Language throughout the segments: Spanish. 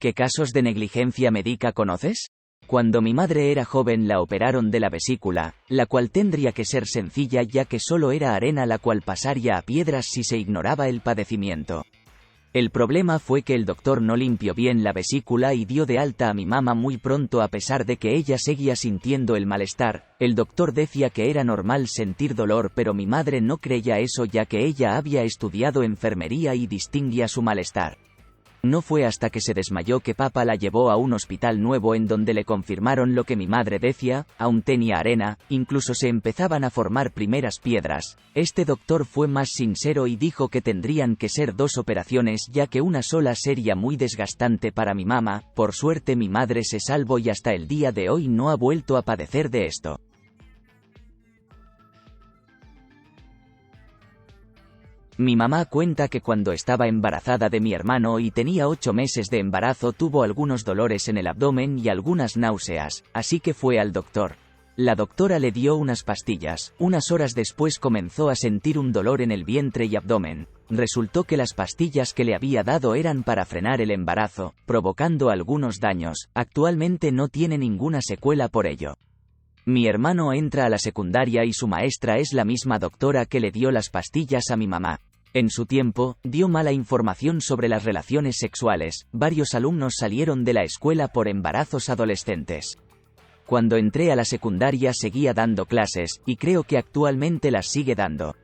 ¿Qué casos de negligencia médica conoces? Cuando mi madre era joven la operaron de la vesícula, la cual tendría que ser sencilla ya que solo era arena la cual pasaría a piedras si se ignoraba el padecimiento. El problema fue que el doctor no limpió bien la vesícula y dio de alta a mi mamá muy pronto a pesar de que ella seguía sintiendo el malestar. El doctor decía que era normal sentir dolor pero mi madre no creía eso ya que ella había estudiado enfermería y distinguía su malestar. No fue hasta que se desmayó que papá la llevó a un hospital nuevo en donde le confirmaron lo que mi madre decía, aún tenía arena, incluso se empezaban a formar primeras piedras. Este doctor fue más sincero y dijo que tendrían que ser 2 operaciones ya que una sola sería muy desgastante para mi mamá. Por suerte mi madre se salvó y hasta el día de hoy no ha vuelto a padecer de esto. Mi mamá cuenta que cuando estaba embarazada de mi hermano y tenía 8 meses de embarazo tuvo algunos dolores en el abdomen y algunas náuseas, así que fue al doctor. La doctora le dio unas pastillas, unas horas después comenzó a sentir un dolor en el vientre y abdomen. Resultó que las pastillas que le había dado eran para frenar el embarazo, provocando algunos daños. Actualmente no tiene ninguna secuela por ello. Mi hermano entra a la secundaria y su maestra es la misma doctora que le dio las pastillas a mi mamá. En su tiempo, dio mala información sobre las relaciones sexuales, varios alumnos salieron de la escuela por embarazos adolescentes. Cuando entré a la secundaria seguía dando clases, y creo que actualmente las sigue dando.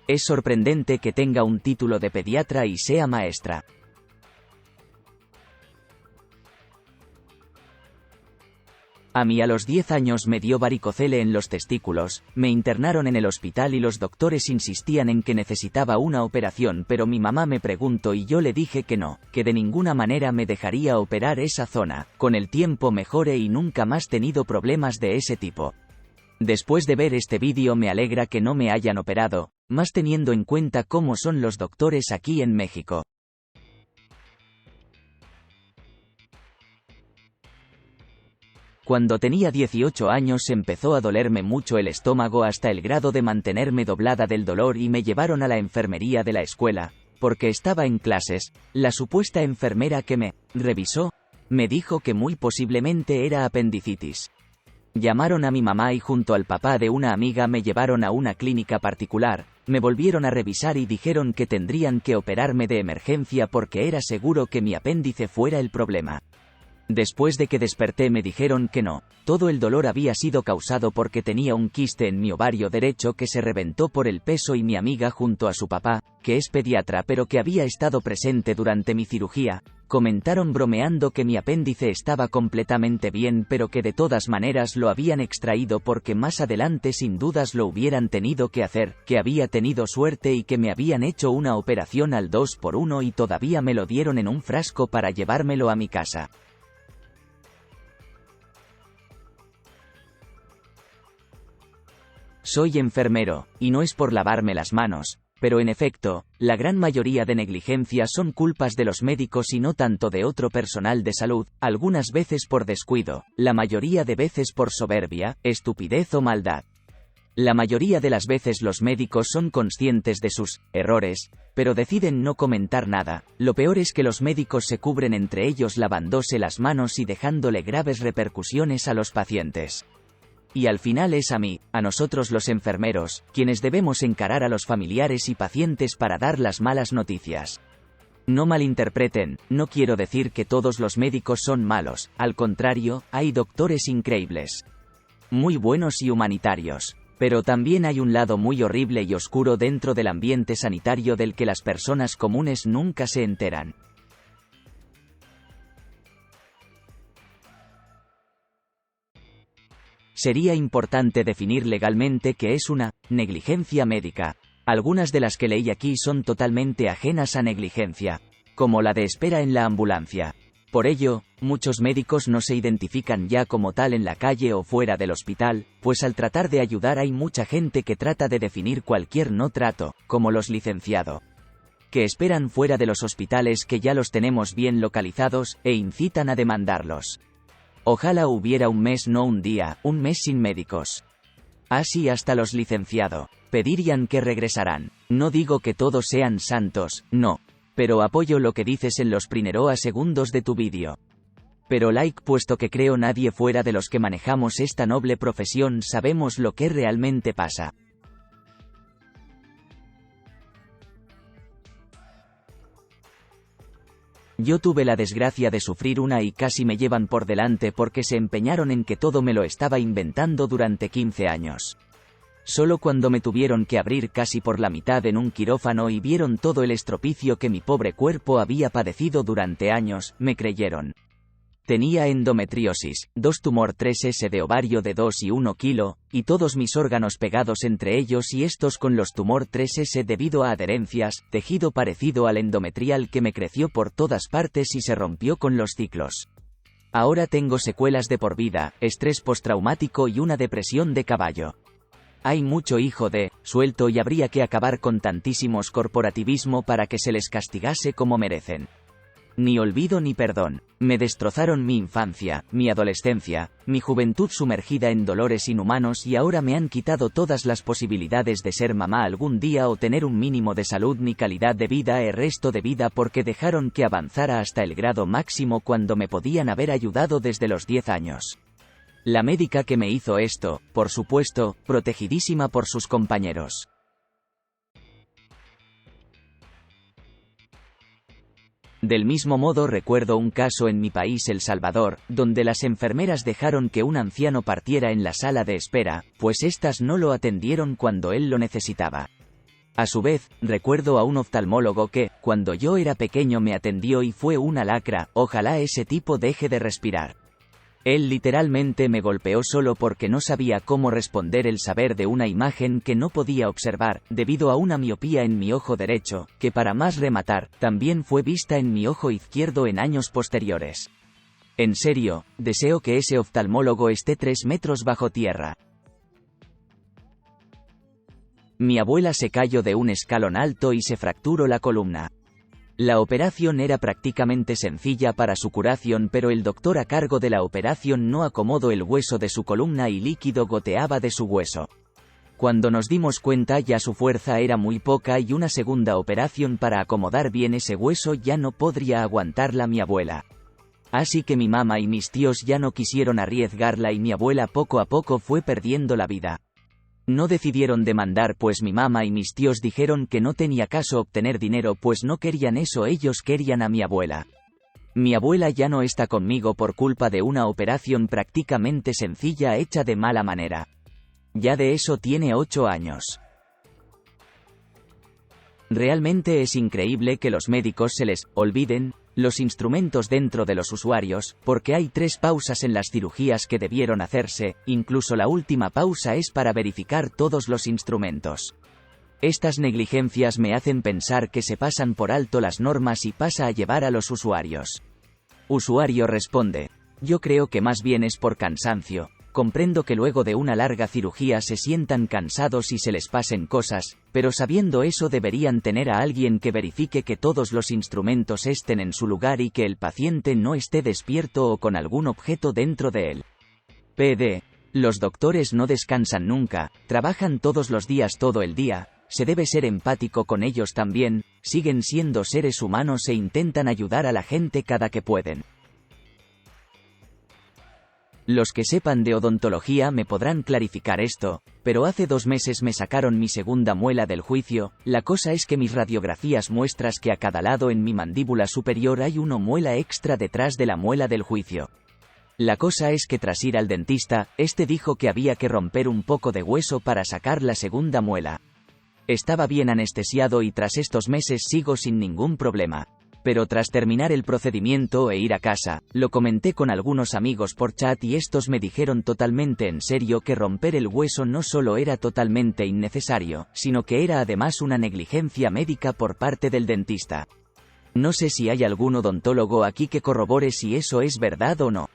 Es sorprendente que tenga un título de pediatra y sea maestra. A mí a los 10 años me dio varicocele en los testículos, me internaron en el hospital y los doctores insistían en que necesitaba una operación pero mi mamá me preguntó y yo le dije que no, que de ninguna manera me dejaría operar esa zona. Con el tiempo mejoré y nunca más tenido problemas de ese tipo. Después de ver este vídeo me alegra que no me hayan operado, más teniendo en cuenta cómo son los doctores aquí en México. Cuando tenía 18 años empezó a dolerme mucho el estómago hasta el grado de mantenerme doblada del dolor y me llevaron a la enfermería de la escuela, porque estaba en clases. La supuesta enfermera que me revisó, me dijo que muy posiblemente era apendicitis. Llamaron a mi mamá y junto al papá de una amiga me llevaron a una clínica particular, me volvieron a revisar y dijeron que tendrían que operarme de emergencia porque era seguro que mi apéndice fuera el problema. Después de que desperté me dijeron que no, todo el dolor había sido causado porque tenía un quiste en mi ovario derecho que se reventó por el peso y mi amiga junto a su papá, que es pediatra pero que había estado presente durante mi cirugía, comentaron bromeando que mi apéndice estaba completamente bien pero que de todas maneras lo habían extraído porque más adelante sin dudas lo hubieran tenido que hacer, que había tenido suerte y que me habían hecho una operación al 2x1 y todavía me lo dieron en un frasco para llevármelo a mi casa. Soy enfermero, y no es por lavarme las manos, pero en efecto, la gran mayoría de negligencias son culpas de los médicos y no tanto de otro personal de salud, algunas veces por descuido, la mayoría de veces por soberbia, estupidez o maldad. La mayoría de las veces los médicos son conscientes de sus errores, pero deciden no comentar nada. Lo peor es que los médicos se cubren entre ellos lavándose las manos y dejándole graves repercusiones a los pacientes. Y al final es a nosotros los enfermeros, quienes debemos encarar a los familiares y pacientes para dar las malas noticias. No malinterpreten, no quiero decir que todos los médicos son malos, al contrario, hay doctores increíbles. Muy buenos y humanitarios. Pero también hay un lado muy horrible y oscuro dentro del ambiente sanitario del que las personas comunes nunca se enteran. Sería importante definir legalmente qué es una negligencia médica. Algunas de las que leí aquí son totalmente ajenas a negligencia, como la de espera en la ambulancia. Por ello, muchos médicos no se identifican ya como tal en la calle o fuera del hospital, pues al tratar de ayudar hay mucha gente que trata de definir cualquier no trato, como los licenciados, que esperan fuera de los hospitales que ya los tenemos bien localizados, e incitan a demandarlos. Ojalá hubiera un mes, no un día, un mes sin médicos. Así hasta los licenciados pedirían que regresarán. No digo que todos sean santos, no. Pero apoyo lo que dices en los primeros segundos de tu vídeo. Pero like, puesto que creo nadie fuera de los que manejamos esta noble profesión sabemos lo que realmente pasa. Yo tuve la desgracia de sufrir una y casi me llevan por delante porque se empeñaron en que todo me lo estaba inventando durante 15 años. Solo cuando me tuvieron que abrir casi por la mitad en un quirófano y vieron todo el estropicio que mi pobre cuerpo había padecido durante años, me creyeron. Tenía endometriosis, 2 tumor 3S de ovario de 2 y 1 kilo, y todos mis órganos pegados entre ellos y estos con los tumor 3S debido a adherencias, tejido parecido al endometrial que me creció por todas partes y se rompió con los ciclos. Ahora tengo secuelas de por vida, estrés postraumático y una depresión de caballo. Hay mucho hijo de suelto y habría que acabar con tantísimos corporativismo para que se les castigase como merecen. Ni olvido ni perdón. Me destrozaron mi infancia, mi adolescencia, mi juventud sumergida en dolores inhumanos y ahora me han quitado todas las posibilidades de ser mamá algún día o tener un mínimo de salud ni calidad de vida el resto de vida porque dejaron que avanzara hasta el grado máximo cuando me podían haber ayudado desde los 10 años. La médica que me hizo esto, por supuesto, protegidísima por sus compañeros. Del mismo modo recuerdo un caso en mi país El Salvador, donde las enfermeras dejaron que un anciano partiera en la sala de espera, pues éstas no lo atendieron cuando él lo necesitaba. A su vez, recuerdo a un oftalmólogo que, cuando yo era pequeño me atendió y fue una lacra, ojalá ese tipo deje de respirar. Él literalmente me golpeó solo porque no sabía cómo responder el saber de una imagen que no podía observar, debido a una miopía en mi ojo derecho, que para más rematar, también fue vista en mi ojo izquierdo en años posteriores. En serio, deseo que ese oftalmólogo esté 3 metros bajo tierra. Mi abuela se cayó de un escalón alto y se fracturó la columna. La operación era prácticamente sencilla para su curación, pero el doctor a cargo de la operación no acomodó el hueso de su columna y líquido goteaba de su hueso. Cuando nos dimos cuenta ya su fuerza era muy poca y una segunda operación para acomodar bien ese hueso ya no podría aguantarla mi abuela. Así que mi mamá y mis tíos ya no quisieron arriesgarla y mi abuela poco a poco fue perdiendo la vida. No decidieron demandar pues mi mamá y mis tíos dijeron que no tenía caso obtener dinero pues no querían eso, ellos querían a mi abuela. Mi abuela ya no está conmigo por culpa de una operación prácticamente sencilla hecha de mala manera. Ya de eso tiene 8 años. Realmente es increíble que los médicos se les olviden los instrumentos dentro de los usuarios, porque hay 3 pausas en las cirugías que debieron hacerse, incluso la última pausa es para verificar todos los instrumentos. Estas negligencias me hacen pensar que se pasan por alto las normas y pasa a llevar a los usuarios. Usuario responde: yo creo que más bien es por cansancio. Comprendo que luego de una larga cirugía se sientan cansados y se les pasen cosas, pero sabiendo eso deberían tener a alguien que verifique que todos los instrumentos estén en su lugar y que el paciente no esté despierto o con algún objeto dentro de él. PD. Los doctores no descansan nunca, trabajan todos los días todo el día, se debe ser empático con ellos también, siguen siendo seres humanos e intentan ayudar a la gente cada que pueden. Los que sepan de odontología me podrán clarificar esto, pero hace 2 meses me sacaron mi segunda muela del juicio. La cosa es que mis radiografías muestran que a cada lado en mi mandíbula superior hay una muela extra detrás de la muela del juicio. La cosa es que tras ir al dentista, este dijo que había que romper un poco de hueso para sacar la segunda muela. Estaba bien anestesiado y tras estos meses sigo sin ningún problema. Pero tras terminar el procedimiento e ir a casa, lo comenté con algunos amigos por chat y estos me dijeron totalmente en serio que romper el hueso no solo era totalmente innecesario, sino que era además una negligencia médica por parte del dentista. No sé si hay algún odontólogo aquí que corrobore si eso es verdad o no.